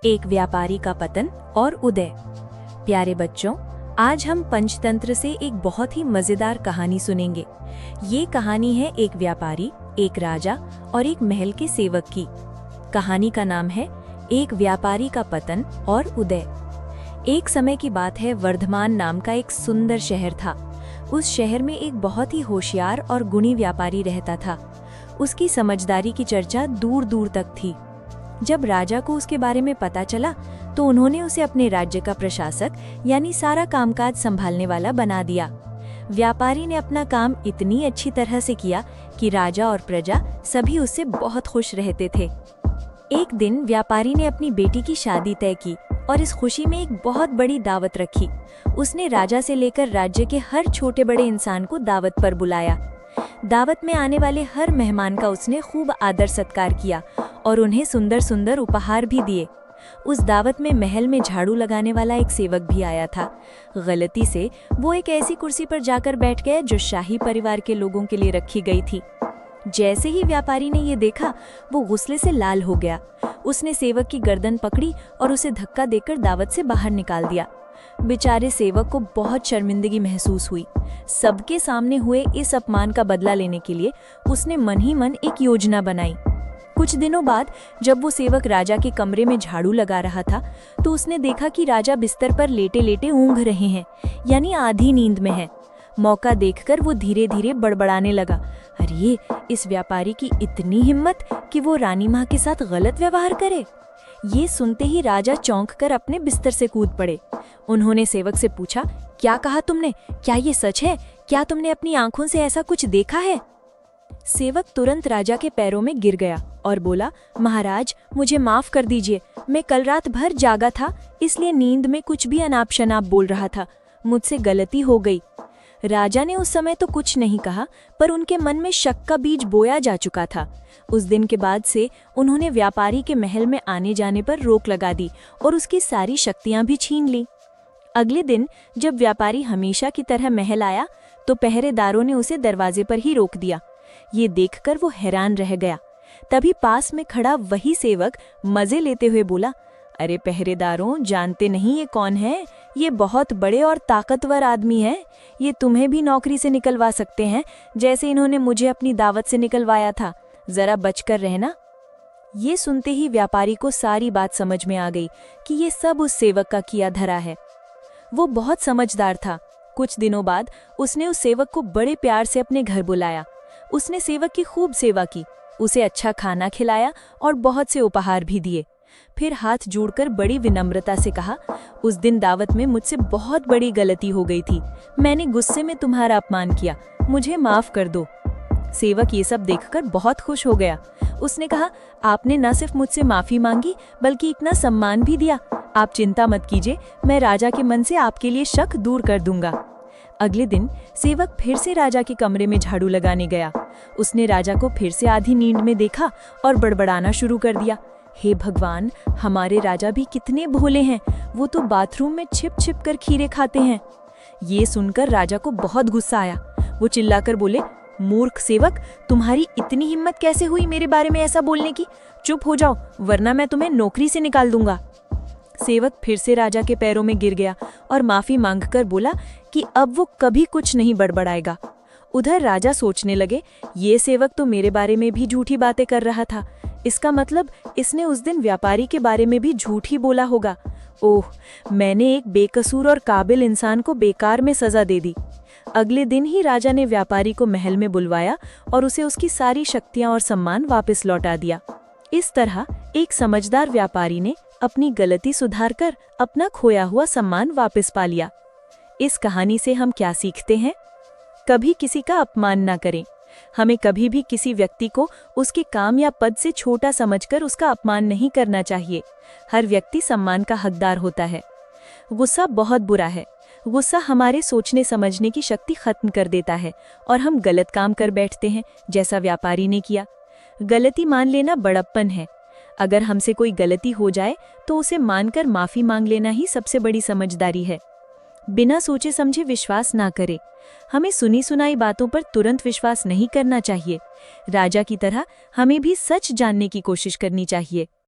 एक व्यापारी का पतन और उदय। प्यारे बच्चों, आज हम पंचतंत्र से एक बहुत ही मजेदार कहानी सुनेंगे। ये कहानी है एक व्यापारी, एक राजा और एक महल के सेवक की। कहानी का नाम है एक व्यापारी का पतन और उदय। एक समय की बात है, वर्धमान नाम का एक सुंदर शहर था। उस शहर में एक बहुत ही होशियार और गुणी व्यापारी रहता था। उसकी समझदारी की चर्चा दूर दूर तक थी। जब राजा को उसके बारे में पता चला तो उन्होंने उसे अपने राज्य का प्रशासक यानी सारा कामकाज संभालने वाला बना दिया। व्यापारी ने अपना काम इतनी अच्छी तरह से किया कि राजा और प्रजा सभी उससे बहुत खुश रहते थे। एक दिन व्यापारी ने अपनी बेटी की शादी तय की और इस खुशी में एक बहुत बड़ी दावत रखी। उसने राजा से लेकर राज्य के हर छोटे बड़े इंसान को दावत पर बुलाया। दावत में आने वाले हर मेहमान का उसने खूब आदर सत्कार किया और उन्हें सुंदर सुंदर उपहार भी दिए। उस दावत में महल में झाड़ू लगाने वाला एक सेवक भी आया था। गलती से वो एक ऐसी कुर्सी पर जाकर बैठ गया जो शाही परिवार के लोगों के लिए रखी गई थी। जैसे ही व्यापारी ने ये देखा, वो गुस्से से लाल हो गया। उसने सेवक की गर्दन पकड़ी और उसे धक्का देकर दावत से बाहर निकाल दिया। बेचारे सेवक को बहुत शर्मिंदगी महसूस हुई। सबके सामने हुए इस अपमान का बदला लेने के लिए उसने मन ही मन एक योजना बनाई। कुछ दिनों बाद जब वो सेवक राजा के कमरे में झाड़ू लगा रहा था तो उसने देखा कि राजा बिस्तर पर लेटे लेटे ऊँघ रहे हैं, यानी आधी नींद में है। मौका देखकर वो धीरे धीरे बड़बड़ाने लगा, अरे इस व्यापारी की इतनी हिम्मत कि वो रानी माँ के साथ गलत व्यवहार करे। ये सुनते ही राजा चौंक कर अपने बिस्तर से कूद पड़े। उन्होंने सेवक से पूछा, क्या कहा तुमने? क्या ये सच है? क्या तुमने अपनी आंखों से ऐसा कुछ देखा है? सेवक तुरंत राजा के पैरों में गिर गया और बोला, महाराज मुझे माफ कर दीजिए, मैं कल रात भर जागा था, इसलिए नींद में कुछ भी अनाप शनाप बोल रहा था, मुझसे गलती हो गई। राजा ने उस समय तो कुछ नहीं कहा, पर उनके मन में शक का बीज बोया जा चुका था। उस दिन के बाद से उन्होंने व्यापारी के महल में आने जाने पर रोक लगा दी और उसकी सारी शक्तियां भी छीन ली। अगले दिन जब व्यापारी हमेशा की तरह महल आया तो पहरेदारों ने उसे दरवाजे पर ही रोक दिया। ये देखकर वो हैरान रह गया। तभी पास में खड़ा वही सेवक मजे लेते हुए बोला, अरे पहरेदारों, जानते नहीं ये कौन है? ये बहुत बड़े और ताकतवर आदमी है। ये तुम्हें भी नौकरी से निकलवा सकते हैं, जैसे इन्होंने मुझे अपनी दावत से निकलवाया था। जरा बचकर रहना। ये सुनते ही व्यापारी को सारी बात समझ में आ गई कि ये सब उस सेवक का किया धरा है। वो बहुत समझदार था। कुछ दिनों बाद उसने उस सेवक को बड़े प्यार से अपने घर बुलाया। उसने सेवक की खूब सेवा की, उसे अच्छा खाना खिलाया और बहुत से उपहार भी दिए। फिर हाथ जोड़कर बड़ी विनम्रता से कहा, उस दिन दावत में मुझसे बहुत बड़ी गलती हो गई थी। मैंने गुस्से में तुम्हारा अपमान किया, मुझे माफ कर दो। सेवक ये सब देखकर बहुत खुश हो गया। उसने कहा, आपने न सिर्फ मुझसे माफी मांगी बल्कि इतना सम्मान भी दिया। आप चिंता मत कीजिए, मैं राजा के मन से आपके लिए शक दूर कर दूंगा। अगले दिन सेवक फिर से राजा के कमरे में झाड़ू लगाने गया। उसने राजा को फिर से आधी नींद में देखा और बड़बड़ाना शुरू कर दिया, हे भगवान, हमारे राजा भी कितने भोले हैं, वो तो बाथरूम में छिप छिप कर खीरे खाते हैं। ये सुनकर राजा को बहुत गुस्सा आया। वो चिल्लाकर बोले, मूर्ख सेवक, तुम्हारी इतनी हिम्मत कैसे हुई मेरे बारे में ऐसा बोलने की? चुप हो जाओ, वरना मैं तुम्हें नौकरी से निकाल दूंगा। सेवक फिर से राजा के पैरों में गिर गया और माफी मांगकर बोला कि अब वो कभी कुछ नहीं बड़बड़ाएगा। उधर राजा सोचने लगे, ये सेवक तो मेरे बारे में भी झूठी बातें कर रहा था। इसका मतलब इसने उस दिन व्यापारी के बारे में भी झूठ ही बोला होगा। ओह, मैंने एक बेकसूर और काबिल इंसान को बेकार में सजा दे दी। अगले दिन ही राजा ने व्यापारी को महल में बुलवाया और उसे उसकी सारी शक्तियां और सम्मान वापस लौटा दिया। इस तरह एक समझदार व्यापारी ने अपनी गलती सुधारकर अपना खोया हुआ सम्मान वापस पा लिया। इस कहानी से हम क्या सीखते हैं? कभी किसी का अपमान न करें। हमें कभी भी किसी व्यक्ति को उसके काम या पद से छोटा समझकर उसका अपमान नहीं करना चाहिए। हर व्यक्ति सम्मान का हकदार होता है। गुस्सा बहुत बुरा है। गुस्सा हमारे सोचने समझने की शक्ति खत्म कर देता है और हम गलत काम कर बैठते हैं, जैसा व्यापारी ने किया। गलती मान लेना बड़प्पन है। अगर हमसे कोई गलती हो जाए तो उसे मानकर माफी मांग लेना ही सबसे बड़ी समझदारी है। बिना सोचे समझे विश्वास ना करें। हमें सुनी सुनाई बातों पर तुरंत विश्वास नहीं करना चाहिए। राजा की तरह हमें भी सच जानने की कोशिश करनी चाहिए।